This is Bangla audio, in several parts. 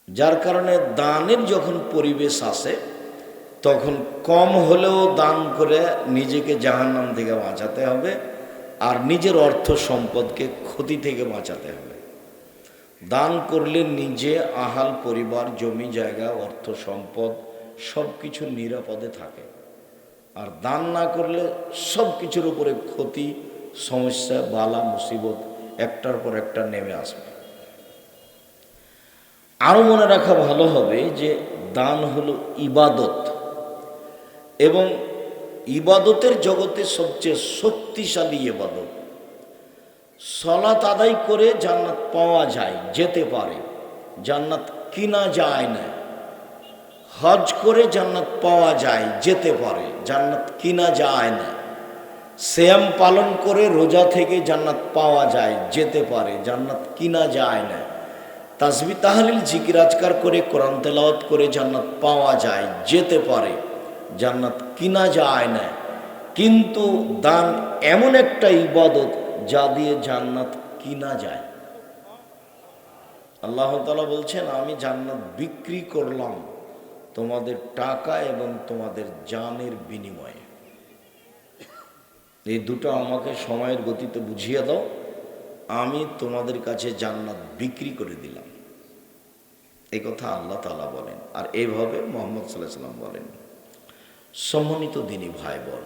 যার কারণে দানের যখন পরিবেশ আসে তখন কম হলেও দান করে নিজেকে জাহান্নাম থেকে বাঁচাতে হবে, আর নিজের অর্থ সম্পদকে ক্ষতি থেকে বাঁচাতে হবে। দান করলে নিজে, আহাল, পরিবার, জমি জায়গা, অর্থ সম্পদ সব কিছু নিরাপদে থাকে, আর দান না করলে সব কিছুর উপরে ক্ষতি, সমস্যা, বালা, মুসিবত একটার পর একটা নেমে আসবে। আরও মনে রাখা ভালো হবে যে দান হলো ইবাদত, এবং ইবাদতের জগতে সবচেয়ে শক্তিশালী ইবাদত। সালাত আদায় করে জান্নাত পাওয়া যায়, যেতে পারে, জান্নাত কিনা যায় না। হজ করে জান্নাত পাওয়া যায়, যেতে পারে, জান্নাত কিনা যায় না। সিয়াম পালন করে, রোজা থেকে জান্নাত পাওয়া যায়, যেতে পারে, জান্নাত কিনা যায় না। তাসবিহ তাহলিল জিকির আজকার করে, কোরআন তেলাওয়াত করে জান্নাত পাওয়া যায়, যেতে পারে, জান্নাত কিনা যায় না। কিন্তু দান এমন একটা ইবাদত যা দিয়ে জান্নাত কিনা যায়। আল্লাহ তাআলা বলছেন, আমি জান্নাত বিক্রি করলাম তোমাদের টাকা এবং তোমাদের জানের বিনিময়ে। এই দুটো আমাকে সময়ের গতিতে বুঝিয়ে দাও, আমি তোমাদের কাছে জান্নাত বিক্রি করে দিলাম। এই কথা আল্লাহ তাআলা বলেন, আর এইভাবে মুহাম্মদ সাল্লাল্লাহু আলাইহি ওয়াসাল্লাম বলেন। সম্মানিত দিনী ভাই বোন,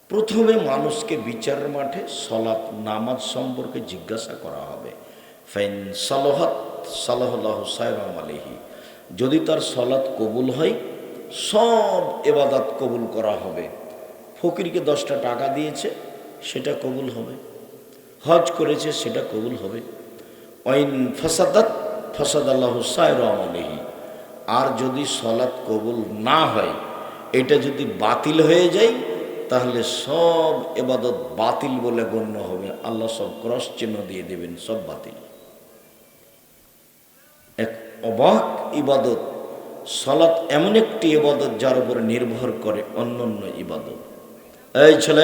প্রথমে মানুষকে বিচারের মাঠে সলাত, নামাজ সম্পর্কে জিজ্ঞাসা করা হবে। ফাইন সালাহাত সালাহুল্লাহু সায়রাম আলাইহি, যদি তার সলাত কবুল হয় সব ইবাদত কবুল করা হবে। ফকিরকে 10টা টাকা দিয়েছে, সেটা কবুল হবে। হজ করেছে, সেটা কবুল হবে। ওয়াইন ফাসাদাত ফাসাদাল্লাহু সায়রাম আলাইহি, আর যদি সলাত কবুল না হয়, এটা যদি বাতিল হয়ে যায়, তাহলে সব ইবাদত বাতিল বলে গণ্য হবে। আল্লাহ সব ক্রস চিহ্ন দিয়ে দেবেন, সব বাতিল। এক অবাক ইবাদত সালাত, এমন একটি ইবাদত যার উপরে নির্ভর করে অন্যান্য ইবাদত। এই ছেলে,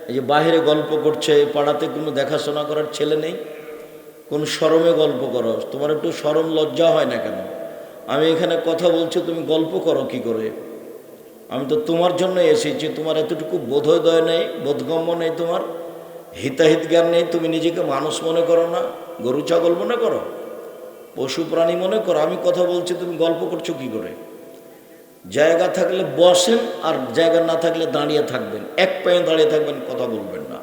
এই যে বাহিরে গল্প করছে, পাড়াতে কোনো দেখাশোনা করার ছেলে নেই, কোন শরমে গল্প করো? তোমার একটু শরম লজ্জা হয় না কেন? আমি এখানে কথা বলছি, তুমি গল্প করো কি করে? আমি তো তোমার জন্য এসেছি। তোমার এতটুকু বোধোদয় নেই, বোধগম্য নেই, তোমার হিতাহিত জ্ঞান নেই। তুমি নিজেকে মানুষ মনে করো না, গরু ছাগল মনে করো, পশু প্রাণী মনে করো। আমি কথা বলছি, তুমি গল্প করছো কি করে? জায়গা থাকলে বসেন, আর জায়গা না থাকলে দাঁড়িয়ে থাকবেন, এক পায়ে দাঁড়িয়ে থাকবেন, কথা বলবেন না।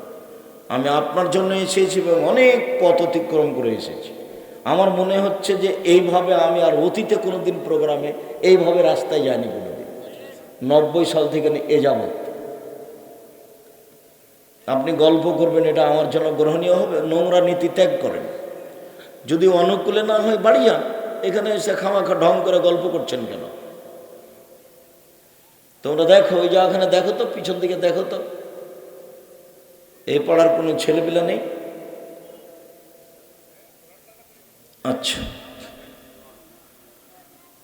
আমি আপনার জন্য এসেছি এবং অনেক পথ অতিক্রম করে এসেছি। আমার মনে হচ্ছে যে এইভাবে আমি আর অতীতে কোনোদিন প্রোগ্রামে এইভাবে রাস্তায় যাইনি কোনোদিন, 90 সাল থেকে এ যাবৎ। আপনি গল্প করবেন, এটা আমার জন্য গ্রহণীয় হবে? নোংরা নীতি ত্যাগ করেন। যদি অনুকূলে না হয় বাড়ি যান। এখানে এসে খামাখা ঢং করে গল্প করছেন কেন? তোমরা দেখো, ওই যে ওখানে দেখো তো, পিছন দিকে দেখো তো, এই পাড়ার কোনো ছেলেপিলা নেই? আচ্ছা,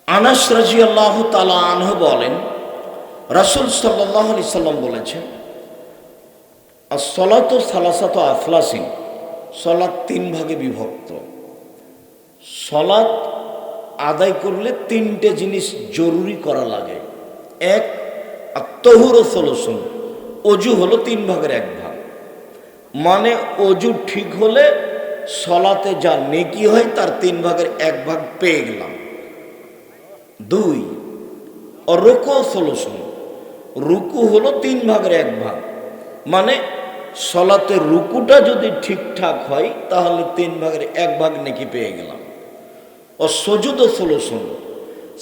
আনাস রাদিয়াল্লাহু তাআলা আনহু বলেন, রাসূল সাল্লাল্লাহু আলাইহি সাল্লাম বলেছেন, as-salatu সালাসাতু আফলাসিন, সালাত 3 ভাগে বিভক্ত। সালাত আদায় করলে 3টে জিনিস জরুরি করা লাগে। এক, আত-তাহুরু সুলুসুন, অজু হলো 3 ভাগের 1 ভাগ। মানে অজু ঠিক হলে সালাতে যা নেকি হয় তার 3 ভাগের 1 ভাগ পেয়ে গেলাম। 2, রুকু সুলুসুন, রুকু হলো 3 ভাগের 1 ভাগ। মানে সালাতে রুকুটা যদি ঠিকঠাক হয় তাহলে 3 ভাগের 1 ভাগ নেকি পেয়ে গেলাম। ও সুজুদ সুলুসুন,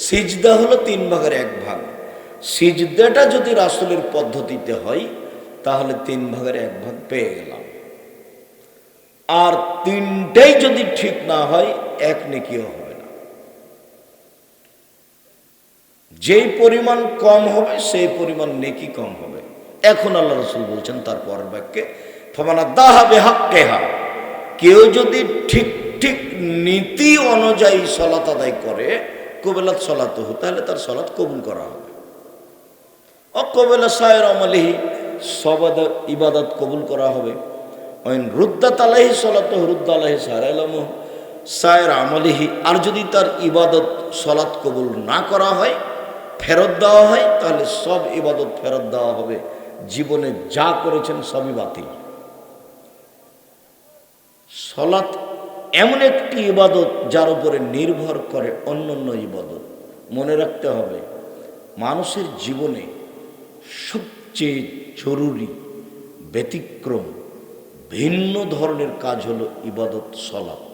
সিজদা হলো 3 ভাগের 1 ভাগ। সিজদাটা যদি রাসূলের পদ্ধতিতে হয় তাহলে 3 ভাগের 1 ভাগ পেয়ে গেলাম। আর 3টাই যদি ঠিক না হয়, 1 নেকিও হবে না। যেই পরিমাণ কম হবে সেই পরিমাণ নেকি কম হবে। এখন আল্লাহ রাসূল বলছেন তার পরের বাক্যে, ফামানা দাহা বিহাক্কিহা, কেউ যদি ঠিক ঠিক নীতি অনুযায়ী সালাত আদায় করে, কবিলাত সালাতুহু, তাহলে তার সালাত কবুল করা হবে। অকবিলা সায়র আমলিহি, সব ইবাদত কবুল করা হবে। ওয়াইন রুদ্দাত আলাইহি সালাতুহু রুদ্দা আলাইহি সায়রালামু, সায়ের আমলিহি, আর যদি তার ইবাদত সলাৎ কবুল না করা হয়, ফেরত দেওয়া হয়, তাহলে সব ইবাদত ফেরত দেওয়া হবে, জীবনে যা করেছেন সবই বাতিল। সলাৎ এমন একটি ইবাদত যার উপরে নির্ভর করে অন্যান্য ইবাদত। মনে রাখতে হবে, মানুষের জীবনে সবচেয়ে জরুরি, ব্যতিক্রম, ভিন্ন ধরনের কাজ হলো ইবাদত, সলাৎ।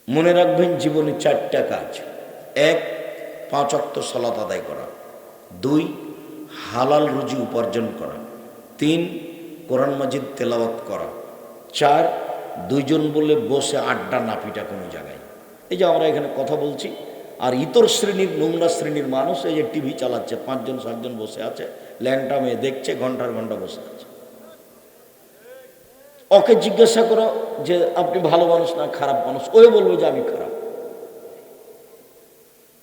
মনে রাখবেন, জীবনে 4টা কাজ। 1, 5 ওয়াক্ত সলাত আদায় করা। 2, হালাল রুজি উপার্জন করা। 3, কোরআন মাজিদ তেলাওয়াত করা। 4, 2 জন বলে বসে আড্ডা না পিটা কোনো জায়গায়। এই যে আমরা এখানে কথা বলছি, আর ইতর শ্রেণীর, নোংরা শ্রেণীর মানুষ এই যে টিভি চালাচ্ছে, 5 জন 7 জন বসে আছে, ল্যাংটা মেয়ে দেখছে, ঘন্টার ঘন্টা বসে আছে। ওকে জিজ্ঞাসা করো যে আপনি ভালো মানুষ না খারাপ মানুষ, ওই বলবে যে আমি খারাপ।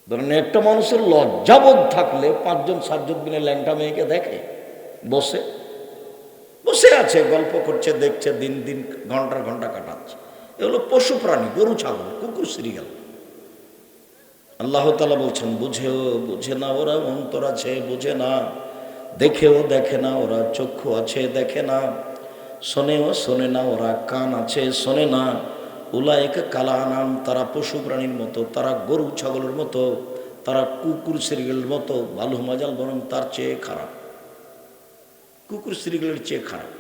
ধরেন একটা মানুষের লজ্জাবোধ থাকলে 5 জন 7 জন মিলে ল্যাংটা মেয়েকে দেখে, বসে বসে আছে, গল্প করছে, দেখছে, দিন দিন ঘন্টার ঘন্টা কাটাচ্ছে। এগুলো পশু প্রাণী, গরু ছাগল, কুকুর সিরিয়াল। আল্লাহ তাআলা বলছেন, বুঝেও বুঝে না ওরা, অন্তর আছে বুঝে না, দেখেও দেখে না ওরা, চক্ষু আছে দেখে না, শোনেও শোনে না ওরা, কান আছে শোনে না। উলাইকা কালা আনাম, তারা পশু প্রাণীর মতো, তারা গরু ছাগলের মতো, তারা কুকুর সিরিয়ালের মতো। বালু মাজাল বরং তার চেয়ে খারাপ, কুকুর সিরিয়ালের চেয়ে খারাপ।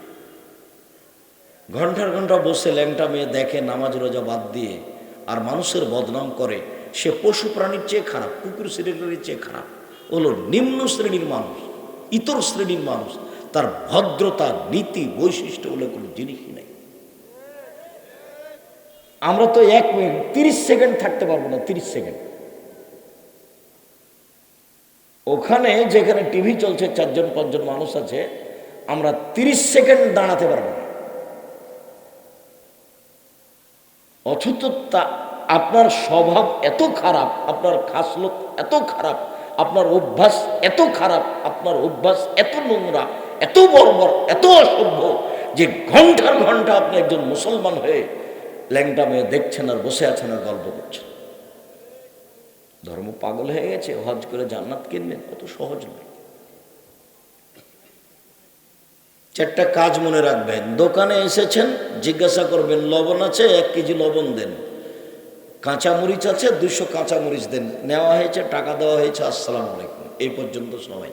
ঘন্টার ঘন্টা বসে ল্যাংটা মেয়ে দেখে, নামাজ রোজা বাদ দিয়ে, আর মানুষের বদনাম করে, সে পশু প্রাণীর চেয়ে খারাপ, কুকুর শ্রেণীর চেয়ে খারাপ। হলো নিম্ন শ্রেণীর মানুষ, ইতর শ্রেণীর মানুষ। তার ভদ্রতা, নীতি, বৈশিষ্ট্য বলে কোনো জিনিসই নাই। আমরা তো 1 মিনিট 30 সেকেন্ড থাকতে পারবো না, 30 সেকেন্ড। ওখানে যেখানে টিভি চলছে, 4 জন 5 জন মানুষ আছে, আমরা 30 সেকেন্ড দাঁড়াতে পারবো না। অথচ আপনার স্বভাব এত খারাপ, আপনার খাসলত এত খারাপ, আপনার অভ্যাস এত খারাপ, আপনার অভ্যাস এত নোংরা, এত বর্বর, এত অসভ্য, যে ঘন্টার ঘন্টা আপনি একজন মুসলমান হয়ে ল্যাংটা মেয়ে দেখছেন আর বসে আছেন আর গল্প করছেন। ধর্ম পাগল হয়ে গেছে, হজ করে জান্নাত কিনবেন, অত সহজ নয়। 4টা কাজ মনে রাখবেন। দোকানে এসেছেন, জিজ্ঞাসা করবেন লবণ আছে, 1 কেজি লবণ দেন। কাঁচামরিচ আছে, 200 কাঁচামরিচ দেন। নেওয়া হয়েছে, টাকা দেওয়া হয়েছে, আসসালামু আলাইকুম, এই পর্যন্ত সবাই।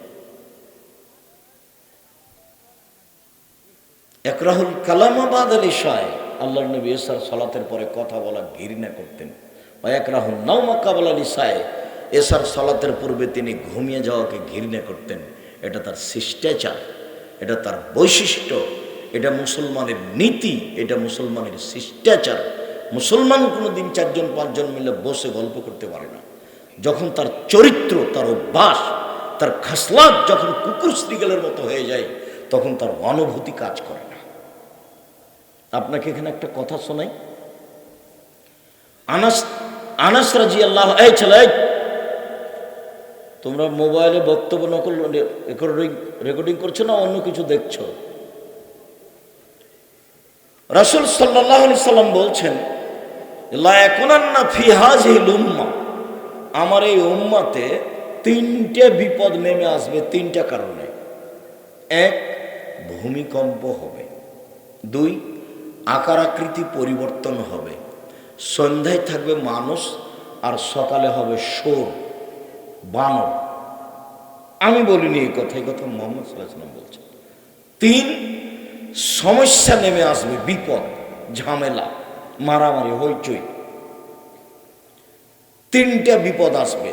একরাহুল কালামা বাদাল ইশায়, আল্লাহর নবী এশার সালাতের পরে কথা বলা ঘৃণা করতেন। বা একরাহুল নাওমা কাবলাল ইশায়, এশার সালাতের পূর্বে তিনি ঘুমিয়ে যাওয়াকে ঘৃণা করতেন। এটা তার শিষ্টাচার, এটা তার বৈশিষ্ট্য, এটা মুসলমানের নীতি, এটা মুসলমানের শিষ্টাচার। মুসলমান কোনোদিন 4 জন 5 জন মিলে বসে গল্প করতে পারে না। যখন তার চরিত্র, তার অভ্যাস, তার খাসলাত যখন কুকুর শ্রীগালের মতো হয়ে যায়, তখন তার অনুভূতি কাজ করে না। আপনাকে এখানে একটা কথা শোনাই। আনাস রাদিয়াল্লাহু, এই ছেলে, তোমরা মোবাইলে বক্তব্য নকল রেকর্ডিং করছো না অন্য কিছু দেখছো? রাসূল সাল্লাল্লাহু আলাইহি সাল্লাম বলছেন, লা ইয়াকুনান্না ফি হাযিহিল উম্মাহ, আমার এই উম্মাতে 3টে বিপদ নেমে আসবে 3টা কারণে। 1, ভূমিকম্প হবে। 2, আকার আকৃতি পরিবর্তন হবে। সন্ধ্যায় থাকবে মানুষ, আর সকালে হবে শোর, বানর। আমি বলিনি এই কথা, এই কথা মুহাম্মদ সাল্লাল্লাহু আলাইহি ওয়াসাল্লাম বলছেন। 3, সমস্যা নেমে আসবে, বিপদ, ঝামেলা, মারামারি, হইচই। 3টা বিপদ আসবে।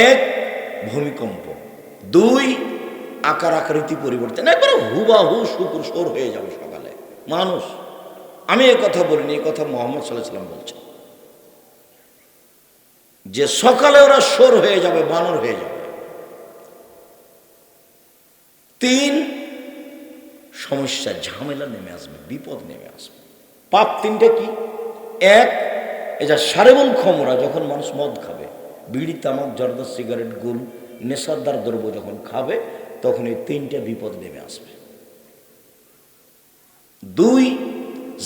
1, ভূমিকম্প। 2, আকার আকৃতি পরিবর্তন, একবারে হুবাহু শুকুর শোর হয়ে যাবে সকালে মানুষ। আমি এই কথা বলিনি, এই কথা মুহাম্মদ সাল্লাল্লাহু আলাইহি ওয়াসাল্লাম বলছেন, যে সকালে ওরা শোর হয়ে যাবে, বানর হয়ে যাবে। 3, সমস্যা, ঝামেলা নেমে আসবে, বিপদ নেমে আসবে। পাপ 3টে কি? 1, এটা সারেবুল খমরা, যখন মানুষ মদ খাবে, বিড়ি, তামাক, জর্দা, সিগারেট, গুল, নেশাদার দ্রব্য যখন খাবে, তখন এই 3টে বিপদ নেমে আসবে। 2,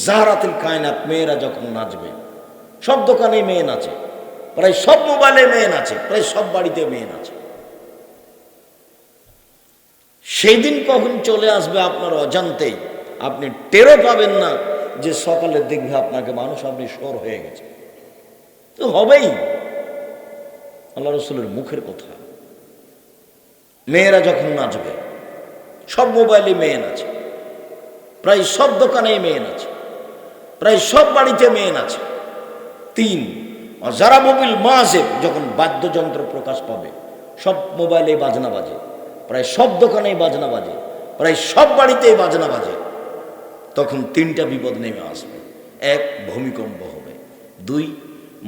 জাহরাতুল কায়নাত, মেয়েরা যখন নাচবে, সব দোকানে মেয়ে নাচে, প্রায় সব মোবাইলে মেয়ে নাচে, প্রায় সব বাড়িতে মেয়ে নাচে। সেই দিন কখন চলে আসবে আপনার অজান্তেই, আপনি টেরও পাবেন না যে সকালে দেখবে আপনাকে মানুষ, আপনি সর হয়ে গেছে। তো হবেই, আল্লাহ রসুলের মুখের কথা। মেয়েরা যখন নাচবে, সব মোবাইলে মেয়ে নাচে, প্রায় সব দোকানেই মেয়ে নাচে, প্রায় সব বাড়িতে মেয়ে নাচে। 3, যারা মোবিল মাঝে যখন বাদ্যযন্ত্র প্রকাশ পাবে, সব মোবাইলে বাজনা বাজে, প্রায় সব দোকানেই বাজনা বাজে, প্রায় সব বাড়িতেই বাজনা বাজে, তখন 3টা বিপদ নেমে আসবে। 1, ভূমিকম্প হবে। 2,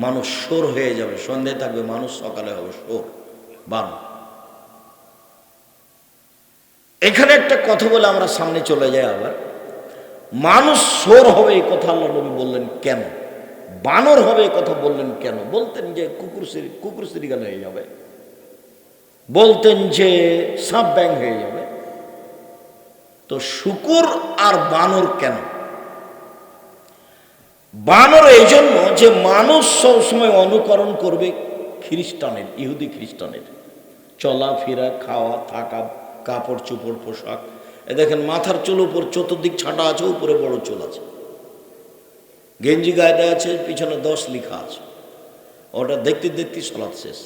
মানুষ শোর হয়ে যাবে, সন্ধ্যায় থাকবে মানুষ, সকালে হবে শোর, বারো। এখানে একটা কথা বলে আমরা সামনে চলে যাই। আবার মানুষ শোর হবে এই কথা আল্লাহ নবী বললেন কেন? বানর হবে এই কথা বললেন কেন? বলতেন যে কুকুর শ্রীগাল হয়ে যাবে, বলতেন যে সাপ ব্যাং হয়ে যাবে। তো শুকুর আর বানর কেন? বানর এই জন্য যে মানুষ সবসময় অনুকরণ করবে খ্রিস্টানের, ইহুদি খ্রিস্টানের চলাফেরা, খাওয়া, থাকা, কাপড় চোপড়, পোশাক। এ দেখেন মাথার চুল উপর চতুর্দিক ছাটা আছে, উপরে বড় চুল আছে, গেঞ্জি গায়ে দেওয়া আছে, পিছনে 10 লেখা আছে। ওটা দেখতে দেখতে সালাত শেষ।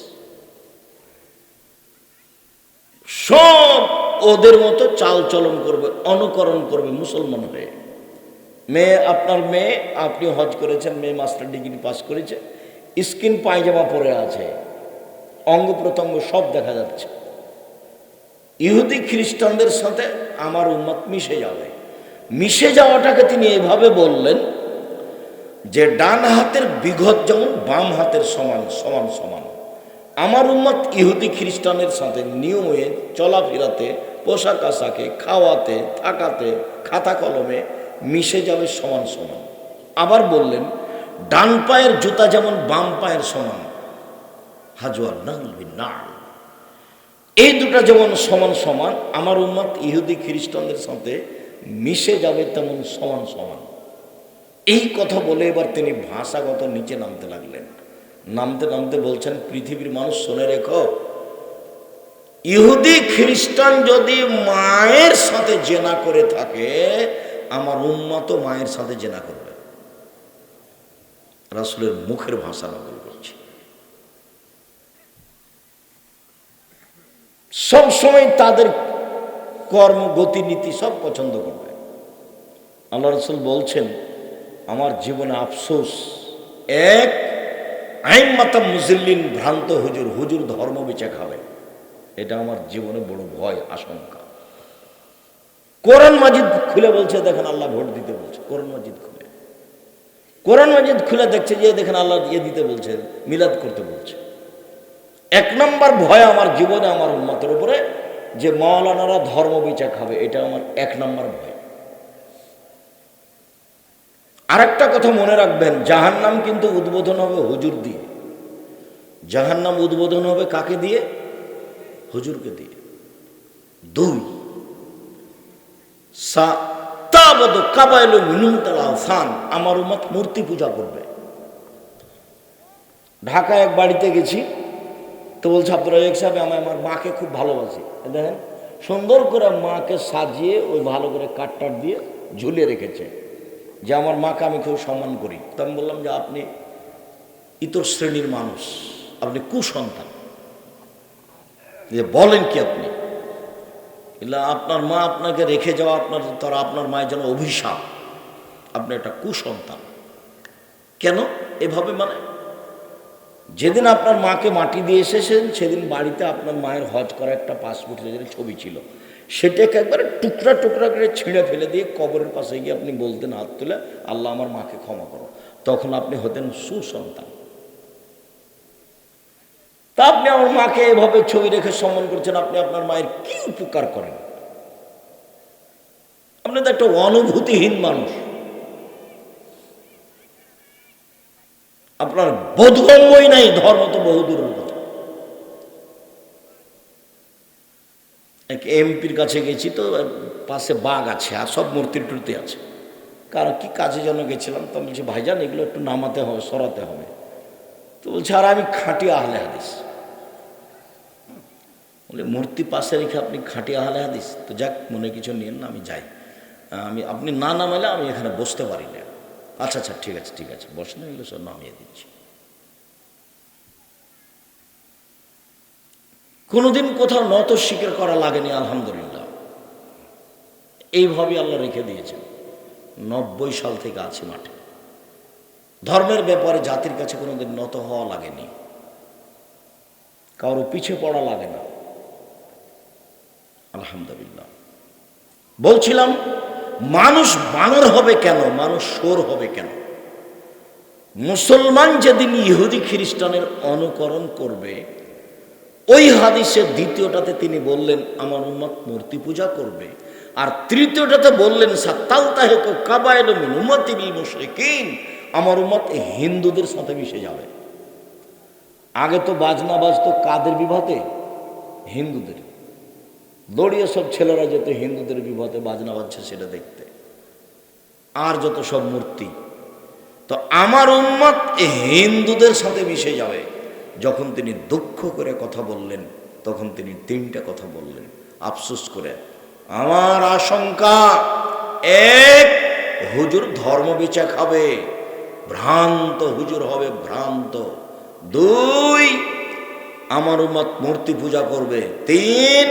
সব ওদের মতো চাল চলন করবে, অনুকরণ করবে মুসলমান হয়ে। মেয়ে, আপনার মেয়ে, আপনি হজ করেছেন, মেয়ে মাস্টার ডিগ্রি পাস করেছে, স্কিন পায়জামা পরে আছে, অঙ্গ প্রত্যঙ্গ সব দেখা যাচ্ছে। ইহুদি খ্রিস্টানদের সাথে আমার উম্মত মিশে যাবে। মিশে যাওয়াটাকে তিনি এভাবে বললেন যে ডান হাতের বিঘত যেমন বাম হাতের সমান সমান সমান। আমার উম্মত ইহুদি খ্রিস্টানের সাথে নিয়মে, চলাফেরাতে, পোশাক আশাকে, খাওয়াতে, থাকাতে, খাতা কলমে মিশে যাবে সমান সমান। আবার বললেন ডান পায়ের জুতা যেমন বাম পায়ের সমান, হাজওয়ার নাল বিন নাল, এই দুটা যেমন সমান সমান, আমার উম্মত ইহুদি খ্রিস্টানদের সাথে মিশে যাবে তেমন সমান সমান। এই কথা বলে এবার তিনি ভাষাগত নিচে নামতে লাগলেন। নামতে নামতে বলছেন, পৃথিবীর মানুষ শুনে রেখো, ইহুদি খ্রিস্টান যদি মায়ের সাথে জেনা করে থাকে, আমার উম্মতও মায়ের সাথে জেনা করবে। রাসূলের মুখের ভাষা নকল করছি। সবসময় তাদের কর্ম, গতিনীতি সব পছন্দ করবে। আল্লাহ রাসূল বলছেন, আমার জীবনে আফসোস, এক আইম্মাতাম মুজিল্লিন, ভ্রান্ত হুজুর, হুজুর ধর্ম বেচে খাবে, এটা আমার জীবনে বড় ভয়, আশঙ্কা। কোরআন মাজিদ খুলে বলছে, দেখেন আল্লাহ ভোট দিতে বলছে, কোরআন মাজিদ খুলে, কোরআন মাজিদ খুলে দেখছে যে দেখেন আল্লাহ ইয়ে দিতে বলছে, মিলাদ করতে বলছে। 1 নম্বর ভয় আমার জীবনে, আমার উম্মতের উপরে, যে মাওলানারা ধর্ম বেচে খাবে, এটা আমার 1 নম্বর ভয়। আরেকটা কথা মনে রাখবেন, জাহান্নাম কিন্তু উদ্বোধন হবে হুজুর দিয়ে। জাহান্নাম উদ্বোধন হবে কাকে দিয়ে? হুজুরকে দিয়ে। 2, আমার উম্মত মূর্তি পূজা করবে। ঢাকায় এক বাড়িতে গেছি, তো বলছে আব্দুর রাজ্জাক সাহেব, আমি আমার মাকে খুব ভালোবাসি। দেখেন সুন্দর করে মাকে সাজিয়ে ওই ভালো করে কাঠটার দিয়ে ঝুলিয়ে রেখেছে, যে আমার মাকে আমি খুব সম্মান করি। তো আমি বললাম যে আপনি ইতর শ্রেণীর মানুষ, আপনি কুসন্তান, যে বলেন কি আপনি? আপনার মা আপনাকে রেখে যাওয়া, আপনার মায়ের জন্য অভিশাপ, আপনি একটা কুসন্তান। কেন এভাবে? মানে যেদিন আপনার মাকে মাটি দিয়ে এসেছেন, সেদিন বাড়িতে আপনার মায়ের হজ করা একটা পাসপোর্ট সাইজের ছবি ছিল, সেটাকে একবারে টুকরা টুকরা করে ছিঁড়ে ফেলে দিয়ে কবরের পাশে গিয়ে আপনি বলতেন হাত তুলে, আল্লাহ আমার মাকে ক্ষমা করো, তখন আপনি হতেন সুসন্তান। তা আপনি আমার মাকে এভাবে ছবি রেখে সম্মান করছেন, আপনি আপনার মায়ের কি উপকার করেন? আপনি তো একটা অনুভূতিহীন মানুষ, আপনার বোধগম্যই নাই, ধর্ম তো বহুদূরের কথা। এক এমপির কাছে গেছি, তো পাশে বাঘ আছে আর সব মূর্তি টুর্তি আছে। কারণ কি কাজে জন্য গেছিলাম, তো বলছি ভাইজান এগুলো একটু নামাতে হবে, সরাতে হবে। তো বলছে আর আমি খাঁটি আহলে হাদিস। বলে মূর্তি পাশে রেখে আপনি খাঁটি আহলে হাদিস? তো যাক, মনে কিছু নিয়েন না, আমি যাই। আপনি না নামাইলে আমি এখানে বসতে পারি না। আচ্ছা আচ্ছা, ঠিক আছে ঠিক আছে, বসেন, এগুলো সব নামিয়ে দিচ্ছি। কোনোদিন কোথাও নত স্বীকার করা লাগেনি, আলহামদুলিল্লাহ। এইভাবে আল্লাহ রেখে দিয়েছেন। 90 সাল থেকে আছি মাঠে। ধর্মের ব্যাপারে জাতির কাছে কোনোদিন নত হওয়া লাগেনি, কারো পিছে পড়া লাগে না, আলহামদুলিল্লাহ। বলছিলাম মানুষ বানর হবে কেন, মানুষ শোর হবে কেন? মুসলমান যেদিন ইহুদি খ্রিস্টানের অনুকরণ করবে, ওই হাদিসের দ্বিতীয়টাতে তিনি বললেন আমার উম্মত মূর্তি পূজা করবে, আর তৃতীয়টাতে বললেন সাত্তালতাহিকু কাবায়রু মিন উম্মতি বিল মুশরিকিন, আমার উম্মত হিন্দুদের সাথে মিশে যাবে। আগে তো বাজনা বাজতো কাদের বিবাহতে? হিন্দুদের। দৌড়িয়ে সব ছেলেরা যেত হিন্দুদের বিবাহতে বাজনা বাজছে সেটা দেখতে, আর যত সব মূর্তি। তো আমার উম্মত হিন্দুদের সাথে মিশে যাবে। যখন তিনি দুঃখ করে কথা বললেন, তখন তিনি 3টা কথা বললেন আফসোস করে। আমার আশঙ্কা, 1, হুজুর ধর্ম বিচার খাবে, ভ্রান্ত হুজুর হবে, ভ্রান্ত। 2, আমার উম্মত মূর্তি পূজা করবে। 3,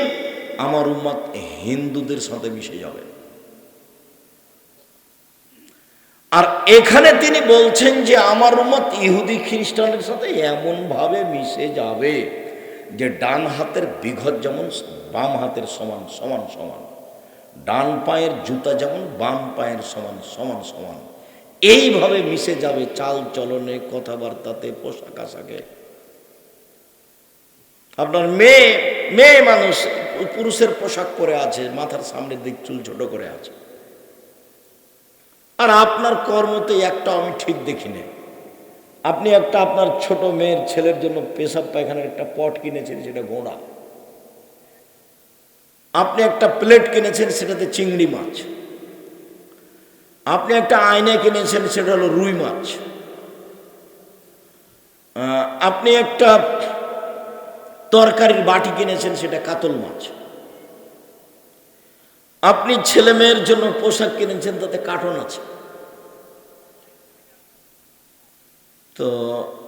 আমার উম্মত হিন্দুদের সাথে মিশে যাবে। আর এখানে তিনি বলছেন যে আমার উম্মত ইহুদি খ্রিস্টানের সাথে এমন ভাবে মিশে যাবে যে ডান হাতের বিঘত যেমন বাম হাতের সমান সমান সমান, ডান পায়ের জুতা যেমন বাম পায়ের সমান সমান সমান, এইভাবে মিশে যাবে চাল চলনে, কথাবার্তাতে, পোশাক আশাকে। আপনার মেয়ে মানুষ পুরুষের পোশাক পরে আছে, মাথার সামনের দিক চুল ছোট করে আছে, আর আপনার কর্মতে একটা আমি ঠিক দেখি না। আপনি একটা আপনার ছোট মেয়ের ছেলের জন্য পেশাব পায়খানার একটা পট কিনেছেন, সেটা ঘোড়া। আপনি একটা প্লেট কিনেছেন, সেটাতে চিংড়ি মাছ। আপনি একটা আয়না কিনেছেন, সেটা হলো রুই মাছ। আপনি একটা তরকারির বাটি কিনেছেন, সেটা কাতল মাছ। আপনি ছেলে মেয়ের জন্য পোশাক কিনেছেন, তাতে কার্টন আছে। তো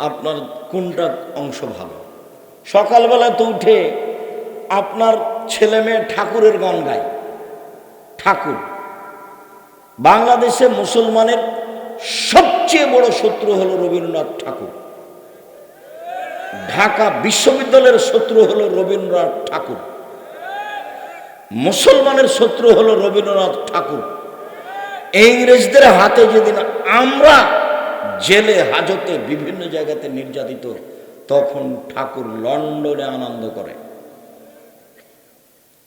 আপনার কোনটা অংশ ভালো? সকালবেলা তো উঠে আপনার ছেলে মেয়ে ঠাকুরের গান গায়। ঠাকুর, বাংলাদেশে মুসলমানের সবচেয়ে বড় শত্রু হলো রবীন্দ্রনাথ ঠাকুর। ঢাকা বিশ্ববিদ্যালয়ের শত্রু হলো রবীন্দ্রনাথ ঠাকুর। মুসলমানের শত্রু হলো রবীন্দ্রনাথ ঠাকুর। ইংরেজদের হাতে যেদিন আমরা জেলে হাজতে বিভিন্ন জায়গাতে নির্যাতিত, তখন ঠাকুর লন্ডনে আনন্দ করে।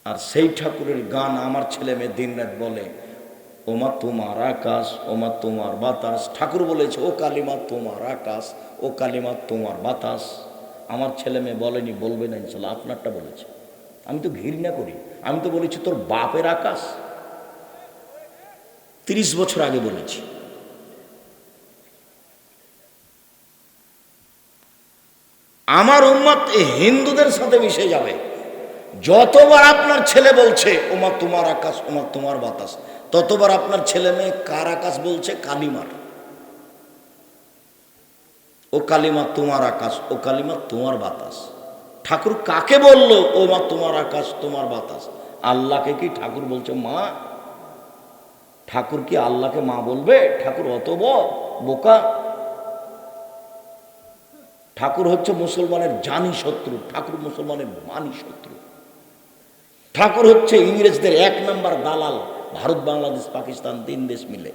আর সেই ঠাকুরের গান আমার ছেলে মেয়ে দিন রাত বলে, ওমা তোমার আকাশ, ওমা তোমার বাতাস। ঠাকুর বলেছে ও কালিমা তোমার আকাশ, ও কালিমা তোমার বাতাস। আমার ছেলে মেয়ে বলেনি, বলবে না ইনশাল্লাহ, আপনারটা বলেছে। আমি তো ঘৃণা করি, আমি তো বলেছি তোর বাপের আকাশ। 30 বছর আগে বলেছি। আমার উম্মত হিন্দুদের সাথে মিশে যাবে। যতবার আপনার ছেলে বলছে ওমা তোমার আকাশ, ওমা তোমার বাতাস, ততবার আপনার ছেলে মেয়ে কার আকাশ বলছে? কালিমার। ও কালিমা তোমার আকাশ, ও কালিমা তোমার বাতাস। ঠাকুর কাকে বললো ওমা তোমার আকাশ তোমার বাতাস? আল্লাহকে কি ঠাকুর বলছে মা? ঠাকুর কি আল্লাহকে মা বলবে? ঠাকুর অত বোকা? ঠাকুর হচ্ছে মুসলমানের জানি শত্রু, ঠাকুর মুসলমানের মানি শত্রু। ঠাকুর হচ্ছে ইংরেজদের 1 নম্বর দালাল, ভারত বাংলাদেশ পাকিস্তান 3 দেশ মিলে।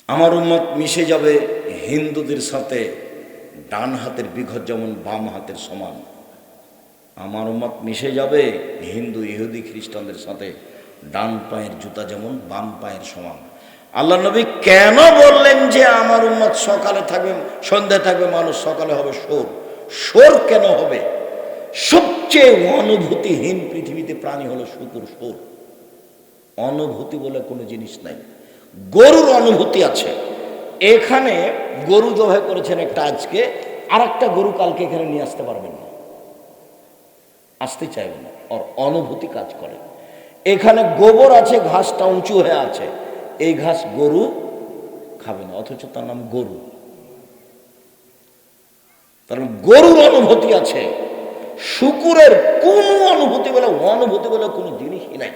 আমার উম্মত মিশে যাবে হিন্দুদের সাথে, ডান হাতের বিঘত যেমন বাম হাতের সমান। আমার উম্মত মিশে যাবে হিন্দু ইহুদি খ্রিস্টানদের সাথে, ডান পায়ের জুতা যেমন বাম পায়ের সমান। আল্লাহ নবী কেন বললেন যে আমার উম্মত সকালে থাকবে, সন্ধ্যায় থাকবে মানুষ, সকালে হবে শোর? শোর কেন হবে? সবচেয়ে অনুভূতিহীন পৃথিবীতে প্রাণী হলো শুকুর, শোর। অনুভূতি বলে কোনো জিনিস নাই। গরুর অনুভূতি আছে। এখানে গরু জবাই করেছেন একটা আজকে, আর একটা গরু কালকে এখানে নিয়ে আসতে পারবেন না, আসতে চাইবে না, ওর অনুভূতি কাজ করে। এখানে গোবর আছে, ঘাসটা উঁচু হয়ে আছে, এই ঘাস গরু খাবে না, অথচ তার নাম গরু। তার গরুর অনুভূতি আছে। শুকুরের কোন অনুভূতি বলে কোনো জিনিসই নাই।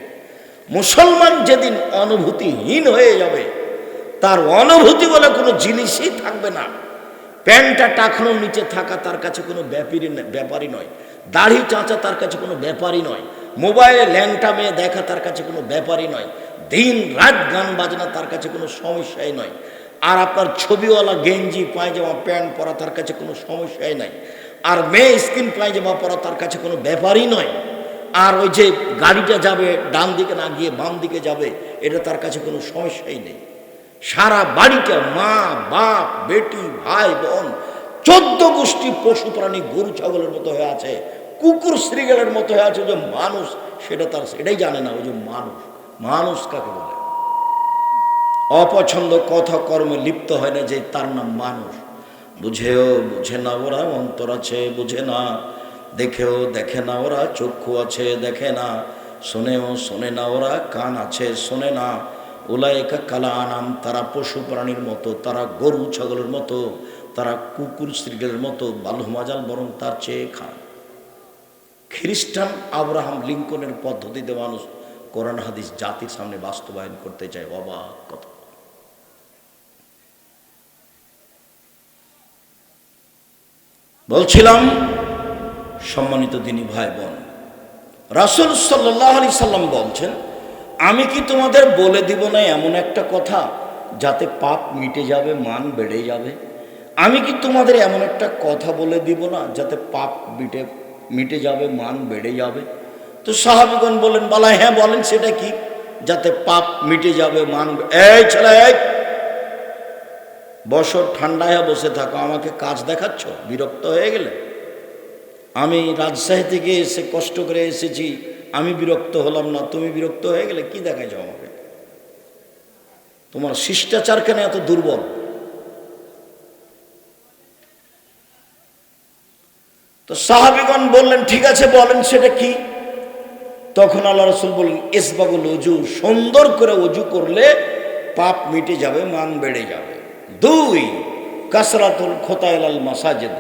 মুসলমান যেদিন অনুভূতিহীন হয়ে যাবে, তার অনুভূতি বলে কোনো জিনিসই থাকবে না। প্যান্টটা টাকানোর নিচে থাকা তার কাছে কোনো ব্যাপারই নয়, দাড়ি চাঁচা তার কাছে কোনো ব্যাপারই নয়, মোবাইলে ল্যাংটা মেয়ে দেখা তার কাছে কোনো ব্যাপারই নয়, দিন রাত গান বাজনা তার কাছে কোনো সমস্যাই নয়। আর আপনার ছবিওয়ালা গেঞ্জি পায়জামা প্যান্ট পরা তার কাছে কোনো সমস্যাই নাই। আর মেয়ে স্কিন পায়জামা পরা তার কাছে কোনো ব্যাপারই নয়। আর ওই যে গাড়িটা যাবে ডান দিকে না গিয়ে বাম দিকে যাবে, এটা তার কাছে কোনো সমস্যাই নেই। সারা বাড়িটা মা বাপ বেটি ভাই বোন 14 গোষ্ঠী পশু প্রাণী গরু ছাগলের মতো হয়ে আছে, কুকুর শ্রীগালের মতো হয়ে আছে। যে মানুষ সেটা তার এটাই জানে না। ওই যে মানুষ কাকে বলে? অপছন্দ কথা কর্মে লিপ্ত হয় না, যে তার নাম মানুষ। বুঝে না ওরা, অন্তর আছে বুঝে না, দেখেও দেখে না ওরা, চক্ষু আছে দেখে না, শোনে না ওরা, কান আছে শোনে না। উলাইকা কালা আনাম, তারা পশু প্রাণীর মতো, তারা গরু ছাগলের মতো, তারা কুকুর শ্রীগালের মতো, বালুমাজাল বরং তার চেয়ে খান। খ্রিস্টান আব্রাহাম লিঙ্কনের পদ্ধতিতে মানুষ কোরআন হাদিস জাতির সামনে বাস্তবায়ন করতে চায়। অবাক কথা। বলছিলাম, সম্মানিত দিনী ভাই বোন, রাসূল সাল্লাল্লাহু আলাইহি সাল্লাম বলছেন, আমি কি তোমাদের বলে দিব না এমন একটা কথা যাতে পাপ মিটে যাবে, মান বেড়ে যাবে? আমি কি তোমাদের এমন একটা কথা বলে দিব না যাতে পাপ মিটে যাবে, মান বেড়ে যাবে? তো সাহাবীগণ বলেন, বালা হ্যাঁ বলেন, সেটা কি? যাতে পাপ মিটে যাবে, মান। এই ছেলে, বছর ঠান্ডায় বসে থাকো, আমাকে কাজ দেখাচ্ছ? বিরক্ত হয়ে গেলে? আমি রাজশাহী থেকে এসে কষ্ট করে এসেছি, আমি বিরক্ত হলাম না, তুমি বিরক্ত হয়ে গেলে? কি দেখাইছ আমাকে? তোমার শিষ্টাচার কেন এত দুর্বল? তো সাহাবীগণ বললেন, ঠিক আছে বলেন সেটা কি? তখন আল্লাহ রাসূল বললেন, ইসবাগুল ওযু, সুন্দর করে ওযু করলে পাপ মিটে যাবে, মান বেড়ে যাবে। 2, কাসরাতুল খোতাইল মাসাজিদ,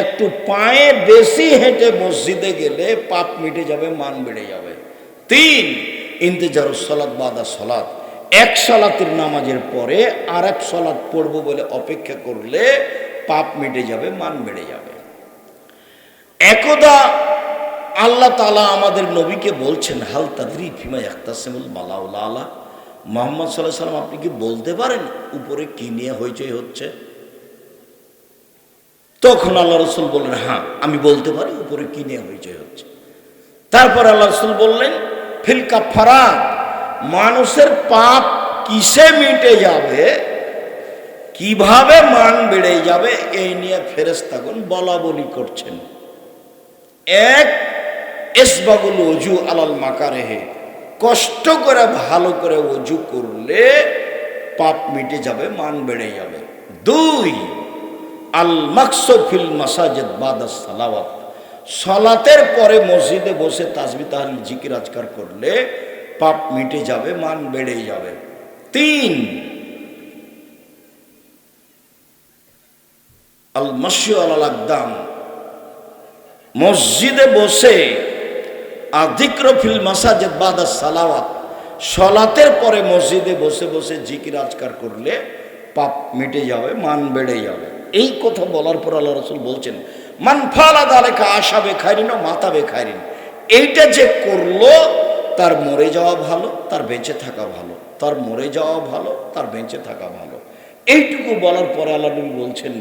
একটু পায়ে বেশি হেঁটে মসজিদে গেলে পাপ মিটে যাবে, মান বেড়ে যাবে। 3, ইন্তেজারুস সালাত বাদা সালাত, এক সালাতের নামাজের পরে আর এক সালাত পড়বো বলে অপেক্ষা করলে পাপ মিটে যাবে, মান বেড়ে যাবে। একদা আল্লাহ তাআলা আমাদের নবীকে বলছেন, হাল তাদরি ফিমা ইয়াখতাসিমুল মালাউল আলা, মুহাম্মদ সাল্লাল্লাহু আলাইহি সাল্লাম, আপনি কি বলতে পারেন উপরে কি নিয়ে হইচই হচ্ছে? তখন আল্লাহ রাসূল বললেন, হ্যাঁ আমি বলতে পারি উপরে কি নিয়ে হইচই হচ্ছে। তারপর আল্লাহ রাসূল বললেন, ফিল কাফারাত, মানুষের পাপ কিসে মিটে যাবে, কিভাবে মান বেড়ে যাবে, এই নিয়ে ফেরেশতাগণ বলা বলি করছেন। 1, ইসবাগুল ওযু আলাল মাকারেহে, কষ্ট করে ভালো করে ওযু করলে পাপ মিটে যাবে, মান বেড়ে যাবে। 2, আল মাকসু ফিল মাসাজিদ বাদা সালাওয়াত, সালাতের পরে মসজিদে বসে তাসবিহ তাহলিল জিকির আজকার করলে পাপ মিটে যাবে, মান বেড়ে যাবে। 3, আল মাশয়ু আলাল আকদাম, মসজিদে বসে আযিক্র ফিল মাসাজিদ বাদা সালাওয়াত, সালাতের পরে মসজিদে বসে বসে জিকির আজকার করলে পাপ মিটে যাবে, মান বেড়ে যাবে। এই কথা বলার পর আল্লাহ রাসূল বলছেন, মান ফালা যালিকা আশাবে খাইরিন ও মাতাবে খাইরিন, এইটা যে করলো তার মরে যাওয়া ভালো, তার বেঁচে থাকা ভালো, তার মরে যাওয়া ভালো, তার বেঁচে থাকা ভালো। এইটুকু বলার পরে আল্লাহ নবী বলছেন,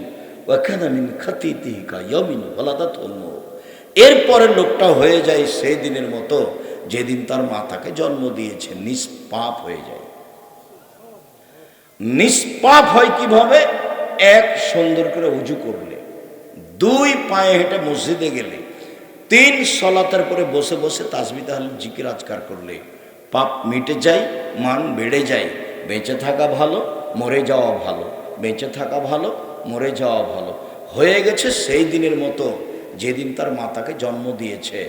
ওয়া কানা মিন খাতিতিহি কা ইয়ামিন ওয়ালাদাত উম্মু, এরপরে লোকটা হয়ে যায় সেই দিনের মতো যেদিন তার মাতাকে জন্ম দিয়েছে, নিষ্পাপ হয়ে যায়। নিষ্পাপ হয় কিভাবে? 1, সুন্দর করে ওযু করলে, 2, পায়ে হেঁটে মসজিদে গেলে, 3, সালাতের পরে বসে বসে তাসবিহ তাহলিল জিকির আজকার করলে পাপ মিটে যায়, মান বেড়ে যায়। বেঁচে থাকা ভালো, মরে যাওয়া ভালো, বেঁচে থাকা ভালো, মরে যাওয়া ভালো। হয়ে গেছে সেই দিনের মতো যেদিন তার মাতাকে জন্ম দিয়েছে,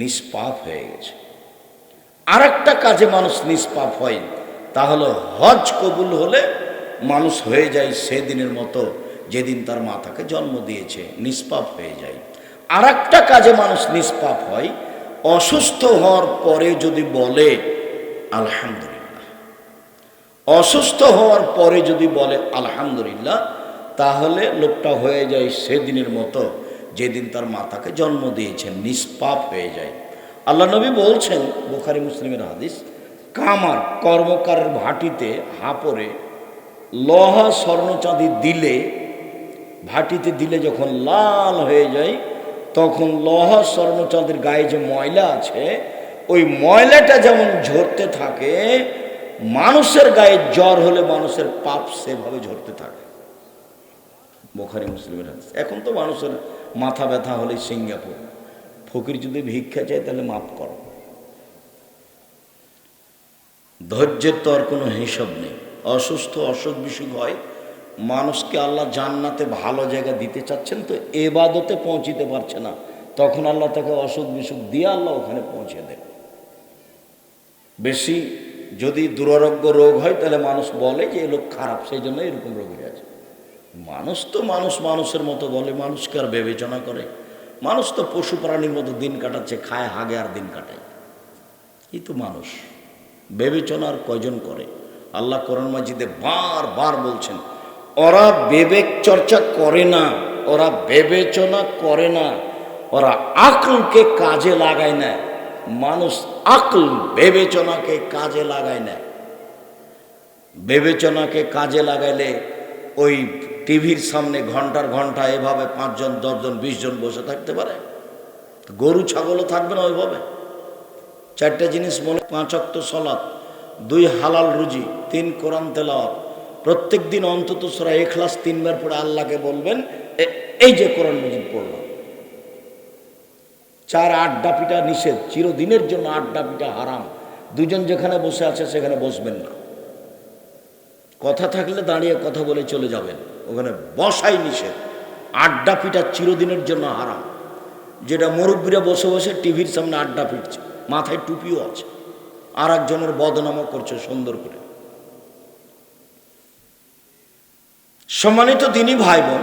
নিষ্পাপ হয়ে গেছে। আর একটা কাজে মানুষ নিষ্পাপ হয়, তা হলো হজ কবুল হলে মানুষ হয়ে যায় সেদিনের মতো যেদিন তার মাতাকে জন্ম দিয়েছে, নিষ্পাপ হয়ে যায়। আর একটা কাজে মানুষ নিষ্পাপ হয়, অসুস্থ হওয়ার পরে যদি বলে আলহামদুলিল্লাহ, অসুস্থ হওয়ার পরে যদি বলে আলহামদুলিল্লাহ, তাহলে লোকটা হয়ে যায় সেদিনের মতো যেদিন তার মাতাকে জন্ম দিয়েছেন, নিষ্পাপ হয়ে যায়। আল্লাহ নবী বলছেন, বুখারী মুসলিমের হাদিস, কামার কর্মকারের ভাটিতে হাপরে লোহা স্বর্ণ চাঁদি দিলে, ভাটিতে দিলে যখন লাল হয়ে যায়, তখন লোহা স্বর্ণ চাঁদের গায়ে যে ময়লা আছে, ওই ময়লাটা যেমন ঝরতে থাকে, মানুষের গায়ে জ্বর হলে মানুষের পাপ সেভাবে ঝরতে থাকে। বুখারী মুসলিমের হাদিস। এখন তো মানুষের মাথা ব্যথা হলে সিঙ্গাপুর, ফকির যদি ভিক্ষা চায় তাহলে মাফ করো। ধৈর্যের তো আর কোনো হিসাব নেই। অসুস্থ অসুখ বিসুখ হয়, মানুষকে আল্লাহ জান্নাতে ভালো জায়গা দিতে চাচ্ছেন, তো এবাদতে পৌঁছিতে পারছে না, তখন আল্লাহ তাকে অসুখ বিসুখ দিয়ে আল্লাহ ওখানে পৌঁছে দেন। বেশি যদি দুরারোগ্য রোগ হয় তাহলে মানুষ বলে যে এ লোক খারাপ, সেই জন্য এরকম রোগ হয়ে আছে। মানুষ তো মানুষের মতো বলে, মানুষকে আর বিবেচনা করে? মানুষ তো পশু প্রাণীর মতো দিন কাটাচ্ছে, খায় হাগে আর দিন কাটায়। এই তো মানুষ, বিবেচনার কয়জন করে? আল্লাহ কোরআন মাজিদে বারবার বলছেন, ওরা বিবেক চর্চা করে না, ওরা বিবেচনা করে না, ওরা আকলকে কাজে লাগায় না। মানুষ আকল বিবেচনাকে কাজে লাগায় না। বিবেচনাকে কাজে লাগাইলে ওই টিভির সামনে ঘন্টার ঘন্টা এভাবে 5 জন 10 জন 20 জন বসে থাকতে পারে? গরু ছাগলও থাকবে না ওইভাবে। 4টে জিনিস মনে, 5 ওয়াক্ত সালাত, 2 হালাল রুজি, 3 কোরআন তেলাওয়াত, প্রত্যেক দিন অন্তত সূরা ইখলাস 3 বার পড়ে আল্লাহকে বলবেন এই যে কোরআন মাজিদ পড়লাম। 4 আড্ডা পিটা নিষেধ, চিরদিনের জন্য আড্ডা পিটা হারাম। 2 জন যেখানে বসে আছে সেখানে বসবেন না। কথা থাকলে দাঁড়িয়ে কথা বলে চলে যাবেন, ওখানে বসাই নিষেধ। আড্ডা পিটা চিরদিনের জন্য হারাম। যেটা মুরব্বীরা বসে বসে টিভির সামনে আড্ডা পিটছে, মাথায় টুপিও আছে, আর একজনের বদনামও করছে সুন্দর করে। সম্মানিত দিনী ভাই বোন,